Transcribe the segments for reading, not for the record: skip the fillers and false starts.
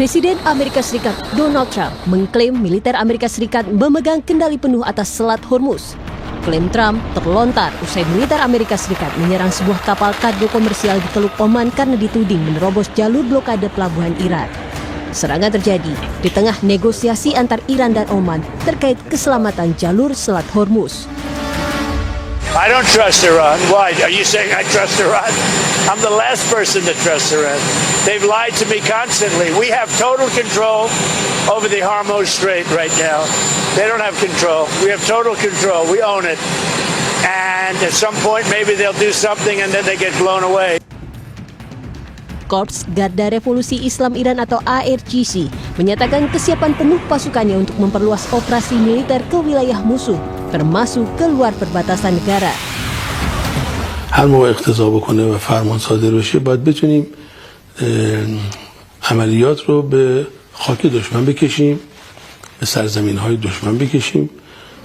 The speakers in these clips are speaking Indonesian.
Presiden Amerika Serikat Donald Trump mengklaim militer Amerika Serikat memegang kendali penuh atas Selat Hormuz. Klaim Trump terlontar usai militer Amerika Serikat menyerang sebuah kapal kargo komersial di Teluk Oman karena dituding menerobos jalur blokade pelabuhan Iran. Serangan terjadi di tengah negosiasi antar Iran dan Oman terkait keselamatan jalur Selat Hormuz. I don't trust Iran. Why? Are you saying I trust Iran? I'm the last person to trust Iran. They've lied to me constantly. We have total control over the Hormuz Strait right now. They don't have control. We have total control. We own it. And at some point, maybe they'll do something and then they get blown away. Korps Garda Revolusi Islam Iran atau ARGC menyatakan kesiapan penuh pasukannya untuk memperluas operasi militer ke wilayah musuh, termasuk keluar perbatasan negara. هر موقع اقتضا بکنه و فرمان صادر بشه باید بتونیم عملیات رو به خاک دشمن بکشیم، به سرزمین‌های دشمن بکشیم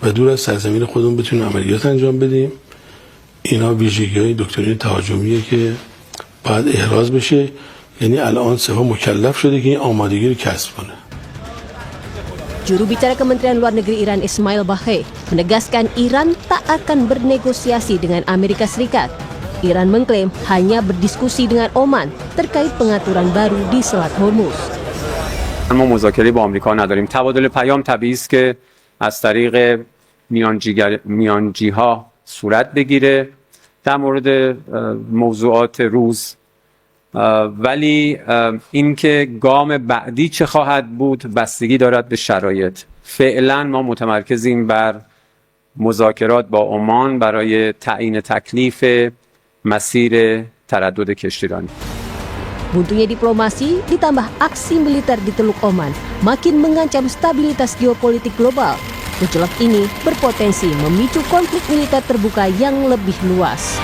و دور از سرزمین خودمون بتونیم عملیات انجام بدیم. اینا ویژگی‌های دکترین تهاجمیه که باید احراز بشه. یعنی الان سپاه مکلف شده که این آمادگی رو کسب کنه. Juru bicara Kementerian Luar Negeri Iran Ismail Baqai menegaskan Iran tak akan bernegosiasi dengan Amerika Serikat. Iran mengklaim hanya berdiskusi dengan Oman terkait pengaturan baru di Selat Hormuz. ما مذاکره با آمریکا نداریم. تبادل پیام طبیعی است که از طریق میانجی‌ها صورت بگیره در مورد موضوعات روز، ولی اینکه گام بعدی چه خواهد بود بستگی دارد به شرایط. فعلا ما متمرکزیم بر مذاکرات با عمان برای تعیین تکلیف مسیر تردد کشتیرانی. Buntunya diplomasi ditambah aksi militer di Teluk Oman makin mengancam stabilitas geopolitik global. Gejolak ini berpotensi memicu konflik militer terbuka yang lebih luas.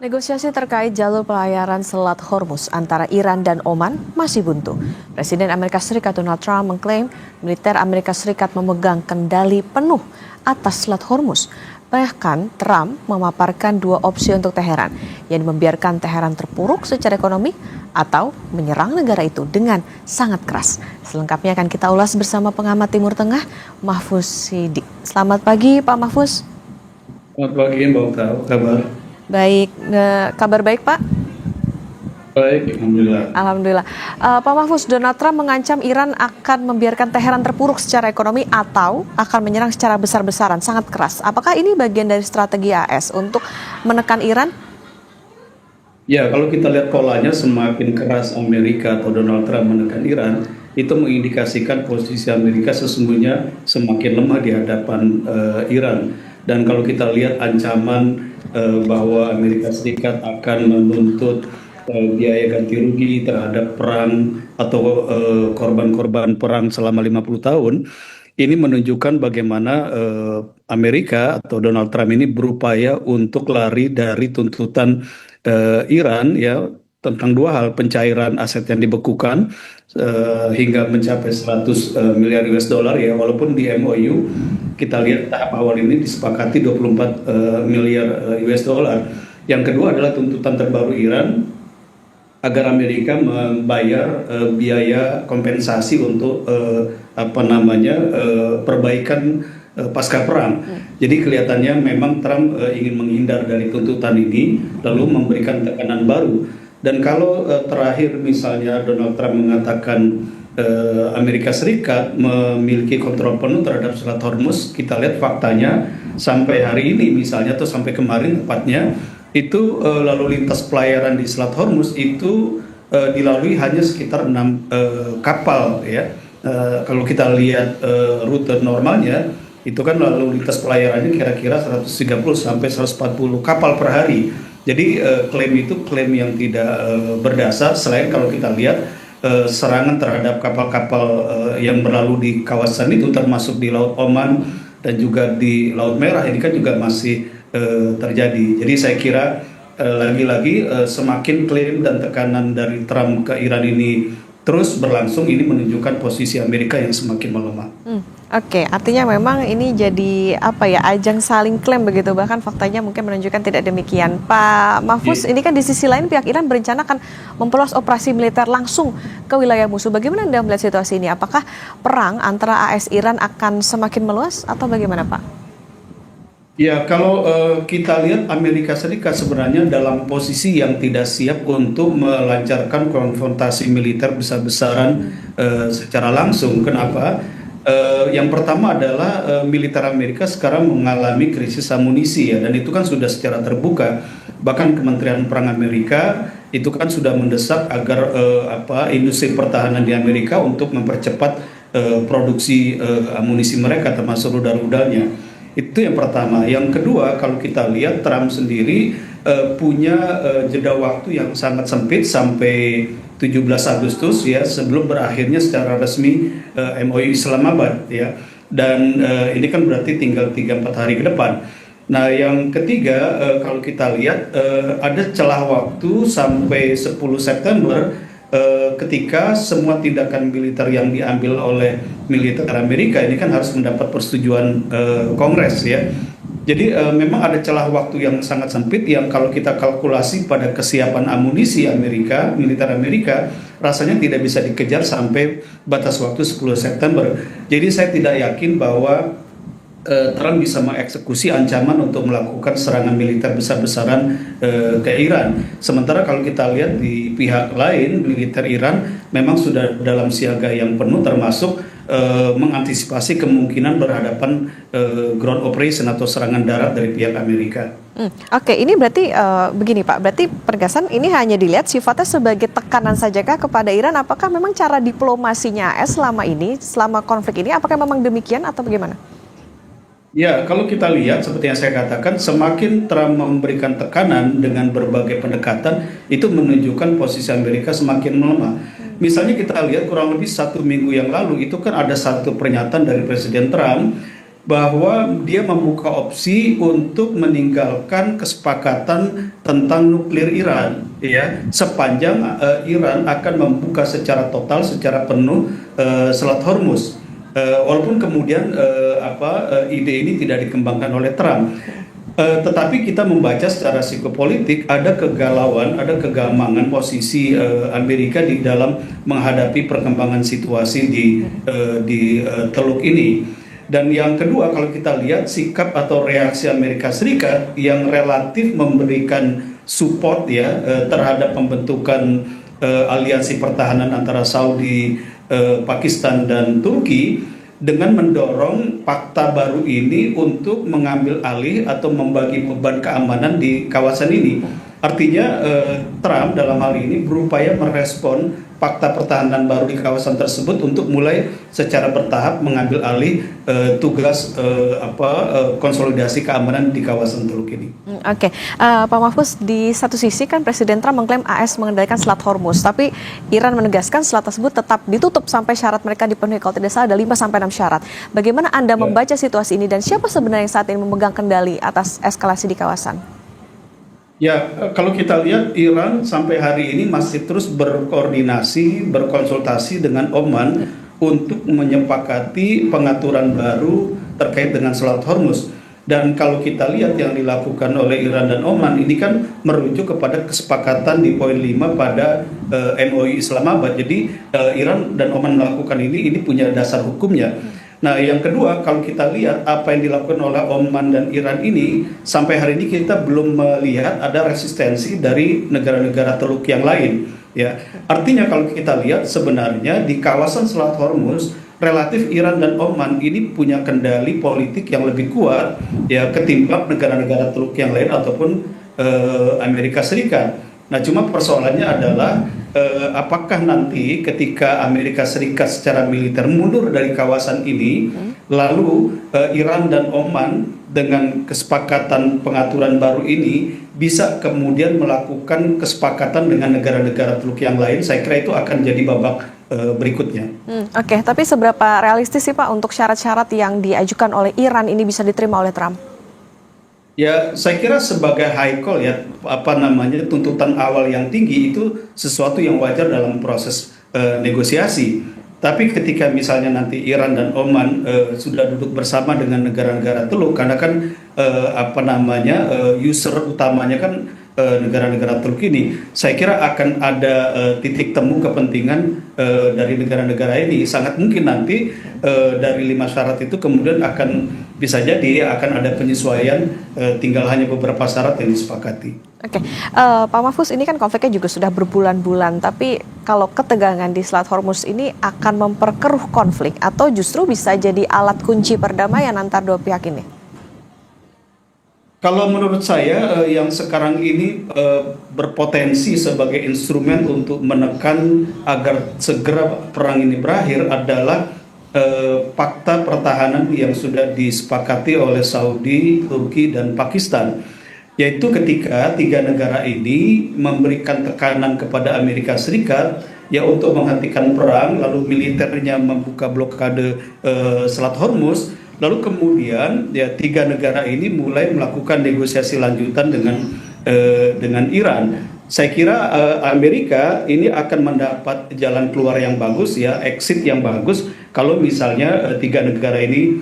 Negosiasi terkait jalur pelayaran Selat Hormuz antara Iran dan Oman masih buntu. Presiden Amerika Serikat Donald Trump mengklaim militer Amerika Serikat memegang kendali penuh atas Selat Hormuz. Bahkan Trump memaparkan dua opsi untuk Teheran, yang membiarkan Teheran terpuruk secara ekonomi atau menyerang negara itu dengan sangat keras. Selengkapnya akan kita ulas bersama pengamat Timur Tengah, Mahfuz Siddiq. Selamat pagi Pak Mahfuz. Selamat pagi Mbak Okta, kabar? Baik, kabar baik Pak? Baik, Alhamdulillah. Alhamdulillah. Pak Mahfuz, Donald Trump mengancam Iran akan membiarkan Teheran terpuruk secara ekonomi atau akan menyerang secara besar-besaran, sangat keras. Apakah ini bagian dari strategi AS untuk menekan Iran? Ya, kalau kita lihat polanya semakin keras Amerika atau Donald Trump menekan Iran, itu mengindikasikan posisi Amerika sesungguhnya semakin lemah di hadapan Iran. Dan kalau kita lihat ancaman bahwa Amerika Serikat akan menuntut biaya ganti rugi terhadap perang atau korban-korban perang selama 50 tahun, ini menunjukkan bagaimana Amerika atau Donald Trump ini berupaya untuk lari dari tuntutan Iran ya tentang dua hal, pencairan aset yang dibekukan hingga mencapai 100 miliar US dollar ya, walaupun di MOU kita lihat tahap awal ini disepakati 24 miliar US dollar. Yang kedua adalah tuntutan terbaru Iran agar Amerika membayar biaya kompensasi untuk perbaikan pasca perang. Jadi kelihatannya memang Trump ingin menghindar dari tuntutan ini lalu memberikan tekanan baru. Dan kalau terakhir misalnya Donald Trump mengatakan Amerika Serikat memiliki kontrol penuh terhadap Selat Hormuz, kita lihat faktanya sampai hari ini misalnya atau sampai kemarin tepatnya itu lalu lintas pelayaran di Selat Hormuz itu dilalui hanya sekitar 6 kapal ya. Kalau kita lihat rute normalnya itu kan lalu lintas pelayarannya kira-kira 130 sampai 140 kapal per hari. Jadi klaim itu klaim yang tidak berdasar, selain kalau kita lihat serangan terhadap kapal-kapal yang berlalu di kawasan itu termasuk di Laut Oman dan juga di Laut Merah ini kan juga masih terjadi. Jadi saya kira lagi-lagi semakin klaim dan tekanan dari Trump ke Iran ini terus berlangsung, ini menunjukkan posisi Amerika yang semakin melemah. Oke, artinya memang ini jadi apa ya, ajang saling klaim begitu, bahkan faktanya mungkin menunjukkan tidak demikian. Pak Mahfuz, ini kan di sisi lain pihak Iran berencana akan memperluas operasi militer langsung ke wilayah musuh. Bagaimana Anda melihat situasi ini? Apakah perang antara AS Iran akan semakin meluas atau bagaimana, Pak? Ya, kalau kita lihat Amerika Serikat sebenarnya dalam posisi yang tidak siap untuk melancarkan konfrontasi militer besar-besaran secara langsung. Kenapa? Yang pertama adalah militer Amerika sekarang mengalami krisis amunisi ya, dan itu kan sudah secara terbuka. Bahkan Kementerian Perang Amerika itu kan sudah mendesak agar industri pertahanan di Amerika untuk mempercepat produksi amunisi mereka termasuk rudal-rudalnya. Itu yang pertama. Yang kedua, kalau kita lihat Trump sendiri punya jeda waktu yang sangat sempit sampai 17 Agustus ya, sebelum berakhirnya secara resmi MOU Islamabad ya. Dan ini kan berarti tinggal 3-4 hari ke depan. Nah, yang ketiga, kalau kita lihat ada celah waktu sampai 10 September ketika semua tindakan militer yang diambil oleh militer Amerika ini kan harus mendapat persetujuan Kongres ya. Jadi memang ada celah waktu yang sangat sempit yang kalau kita kalkulasi pada kesiapan amunisi Amerika, militer Amerika, rasanya tidak bisa dikejar sampai batas waktu 10 September. Jadi saya tidak yakin bahwa Trump bisa mengeksekusi ancaman untuk melakukan serangan militer besar-besaran ke Iran. Sementara kalau kita lihat di pihak lain, militer Iran memang sudah dalam siaga yang penuh, termasuk mengantisipasi kemungkinan berhadapan ground operation atau serangan darat dari pihak Amerika. Oke, ini berarti begini Pak, berarti pergasan ini hanya dilihat sifatnya sebagai tekanan sajakah kepada Iran? Apakah memang cara diplomasinya AS selama ini, selama konflik ini, apakah memang demikian atau bagaimana? Ya, kalau kita lihat seperti yang saya katakan, semakin Trump memberikan tekanan dengan berbagai pendekatan, itu menunjukkan posisi Amerika semakin melemah. Misalnya kita lihat kurang lebih 1 minggu yang lalu, itu kan ada satu pernyataan dari Presiden Trump bahwa dia membuka opsi untuk meninggalkan kesepakatan tentang nuklir Iran, ya, sepanjang Iran akan membuka secara total, secara penuh Selat Hormuz. Walaupun kemudian ide ini tidak dikembangkan oleh Trump, tetapi kita membaca secara psikopolitik ada kegalauan, ada kegamangan posisi Amerika di dalam menghadapi perkembangan situasi di Teluk ini. Dan yang kedua, kalau kita lihat sikap atau reaksi Amerika Serikat yang relatif memberikan support ya terhadap pembentukan aliansi pertahanan antara Saudi, Pakistan dan Turki dengan mendorong fakta baru ini untuk mengambil alih atau membagi beban keamanan di kawasan ini. Artinya Trump dalam hal ini berupaya merespon fakta pertahanan baru di kawasan tersebut untuk mulai secara bertahap mengambil alih tugas konsolidasi keamanan di kawasan Teluk ini. Oke, Pak Mahfuz, di satu sisi kan Presiden Trump mengklaim AS mengendalikan Selat Hormuz, tapi Iran menegaskan selat tersebut tetap ditutup sampai syarat mereka dipenuhi. Kalau tidak salah ada 5-6 syarat. Bagaimana Anda membaca situasi ini dan siapa sebenarnya yang saat ini memegang kendali atas eskalasi di kawasan? Ya, kalau kita lihat Iran sampai hari ini masih terus berkoordinasi, berkonsultasi dengan Oman untuk menyepakati pengaturan baru terkait dengan Selat Hormuz. Dan kalau kita lihat yang dilakukan oleh Iran dan Oman ini kan merujuk kepada kesepakatan di poin 5 pada MOU Islamabad. Jadi Iran dan Oman melakukan ini punya dasar hukumnya. Nah, yang kedua, kalau kita lihat apa yang dilakukan oleh Oman dan Iran ini, sampai hari ini kita belum melihat ada resistensi dari negara-negara Teluk yang lain. Ya, artinya kalau kita lihat sebenarnya di kawasan Selat Hormuz, relatif Iran dan Oman ini punya kendali politik yang lebih kuat, ya, ketimbang negara-negara Teluk yang lain ataupun Amerika Serikat. Nah, cuma persoalannya adalah apakah nanti ketika Amerika Serikat secara militer mundur dari kawasan ini, lalu Iran dan Oman dengan kesepakatan pengaturan baru ini bisa kemudian melakukan kesepakatan dengan negara-negara Teluk yang lain, saya kira itu akan jadi babak berikutnya. Oke, tapi seberapa realistis sih Pak untuk syarat-syarat yang diajukan oleh Iran ini bisa diterima oleh Trump? Ya, saya kira sebagai high call ya, tuntutan awal yang tinggi itu sesuatu yang wajar dalam proses negosiasi. Tapi ketika misalnya nanti Iran dan Oman sudah duduk bersama dengan negara-negara Teluk, karena kan user utamanya kan negara-negara Teluk ini, saya kira akan ada titik temu kepentingan dari negara-negara ini. Sangat mungkin nanti dari 5 syarat itu kemudian akan bisa jadi akan ada penyesuaian, tinggal hanya beberapa syarat yang disepakati. Oke, Pak Mahfuz, ini kan konfliknya juga sudah berbulan-bulan, tapi kalau ketegangan di Selat Hormuz ini akan memperkeruh konflik atau justru bisa jadi alat kunci perdamaian antar dua pihak ini? Kalau menurut saya yang sekarang ini berpotensi sebagai instrumen untuk menekan agar segera perang ini berakhir adalah fakta pertahanan yang sudah disepakati oleh Saudi, Turki, dan Pakistan. Yaitu ketika 3 negara ini memberikan tekanan kepada Amerika Serikat ya untuk menghentikan perang, lalu militernya membuka blokade Selat Hormuz, lalu kemudian ya 3 negara ini mulai melakukan negosiasi lanjutan dengan Iran. Saya kira Amerika ini akan mendapat jalan keluar yang bagus, ya exit yang bagus kalau misalnya 3 negara ini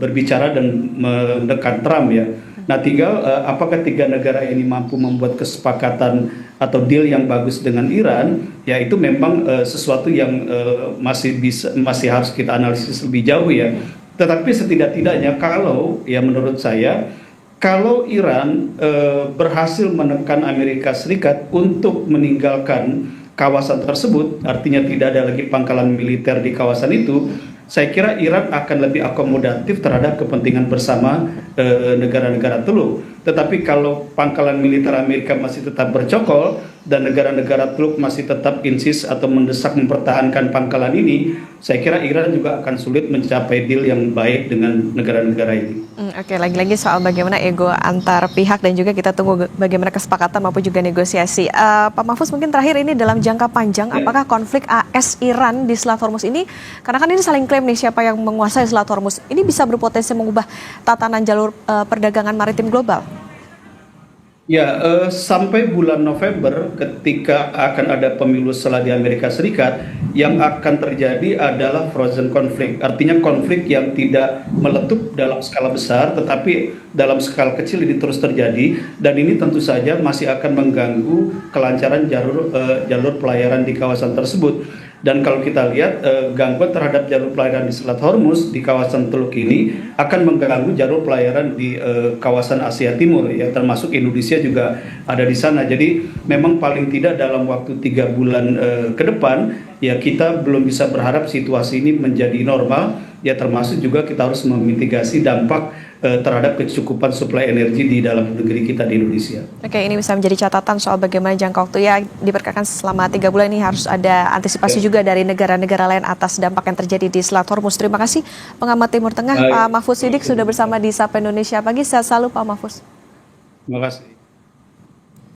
berbicara dan mendekat Trump ya. Nah, tinggal apakah 3 negara ini mampu membuat kesepakatan atau deal yang bagus dengan Iran, ya itu memang sesuatu yang masih harus kita analisis lebih jauh ya. Tetapi setidak-tidaknya kalau ya menurut saya kalau Iran berhasil menekan Amerika Serikat untuk meninggalkan kawasan tersebut, artinya tidak ada lagi pangkalan militer di kawasan itu, saya kira Iran akan lebih akomodatif terhadap kepentingan bersama negara-negara Teluk. Tetapi kalau pangkalan militer Amerika masih tetap bercokol dan negara-negara Teluk masih tetap insist atau mendesak mempertahankan pangkalan ini, saya kira Iran juga akan sulit mencapai deal yang baik dengan negara-negara ini. Oke, lagi-lagi soal bagaimana ego antar pihak dan juga kita tunggu bagaimana kesepakatan maupun juga negosiasi. Pak Mahfuz, mungkin terakhir ini dalam jangka panjang, apakah konflik AS-Iran di Selat Hormuz ini, karena kan ini saling klaim nih siapa yang menguasai Selat Hormuz, ini bisa berpotensi mengubah tatanan jalur perdagangan maritim global? Ya, sampai bulan November ketika akan ada pemilu setelah di Amerika Serikat, yang akan terjadi adalah frozen conflict. Artinya konflik yang tidak meletup dalam skala besar, tetapi dalam skala kecil ini terus terjadi. Dan ini tentu saja masih akan mengganggu kelancaran jalur pelayaran di kawasan tersebut. Dan kalau kita lihat gangguan terhadap jalur pelayaran di Selat Hormuz di kawasan Teluk ini akan mengganggu jalur pelayaran di kawasan Asia Timur ya, termasuk Indonesia juga ada di sana. Jadi memang paling tidak dalam waktu 3 bulan ke depan ya kita belum bisa berharap situasi ini menjadi normal ya, termasuk juga kita harus memitigasi dampak terhadap kecukupan suplai energi di dalam negeri kita di Indonesia. Oke, ini bisa menjadi catatan soal bagaimana jangka waktu ya, diperkirakan selama 3 bulan ini harus ada antisipasi juga dari negara-negara lain atas dampak yang terjadi di Selat Hormuz. Terima kasih pengamat Timur Tengah Pak Mahfuz Siddiq sudah bersama di Sapa Indonesia Pagi. Sehat selalu Pak Mahfuz. Terima kasih.